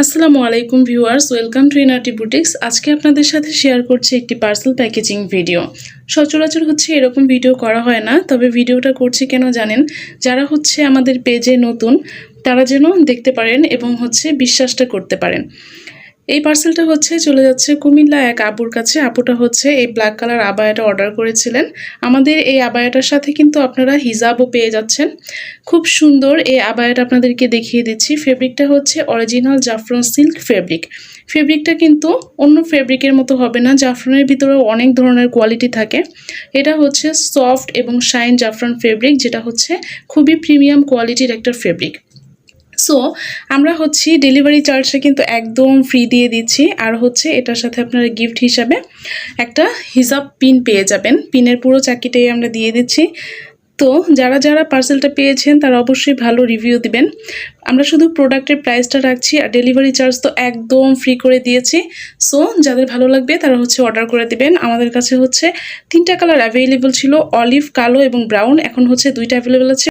আসসালামু আলাইকুম viewers, welcome to ইনার্টি boutiques. আজকে আপনাদের সাথে শেয়ার করছি একটি পার্সেল প্যাকেজিং ভিডিও। সচরাচর এরকম ভিডিও করা হয় না, তবে ভিডিওটা করছি কেন জানেন? যারা আমাদের পেজে নতুন তারা যেন দেখতে পারেন এবং বিশ্বাসটা করতে পারেন। এই পার্সেলটা চলে যাচ্ছে কুমিল্লা এক আপুর কাছে। আপুটা এই ব্ল্যাক কালার আবায়াটা অর্ডার করেছিলেন। আমাদের এই আবায়াটার সাথে কিন্তু আপনারা হিজাবও পেয়ে যাচ্ছেন। খুব সুন্দর এই আবায়াটা আপনাদেরকে দেখিয়ে দিচ্ছি। ফেব্রিকটা অরিজিনাল জাফরান সিল্ক ফেব্রিক। ফেব্রিকটা কিন্তু অন্য ফেব্রিকের মতো হবে না, জাফরানের ভিতরে অনেক ধরনের কোয়ালিটি থাকে। এটা সফট এবং শাইন জাফরান ফেব্রিক, যেটা খুবই প্রিমিয়াম কোয়ালিটির একটা ফেব্রিক। সো আমরা ডেলিভারি চার্জটা কিন্তু একদম ফ্রি দিয়ে দিচ্ছি। আর এটার সাথে আপনারা গিফট হিসাবে একটা হিজাব পিন পেয়ে যাবেন। পিনের পুরো চাকিটাই আমরা দিয়ে দিচ্ছি। তো যারা যারা পার্সেলটা পেয়েছেন তারা অবশ্যই ভালো রিভিউ দিবেন। আমরা শুধু প্রোডাক্টের প্রাইসটা রাখছি, আর ডেলিভারি চার্জ তো একদম ফ্রি করে দিয়েছি। সো যাদের ভালো লাগবে তারা অর্ডার করে দিবেন। আমাদের কাছে 3টা কালার অ্যাভেলেবল ছিল, অলিভ, কালো এবং ব্রাউন। এখন 2টা অ্যাভেলেবল আছে।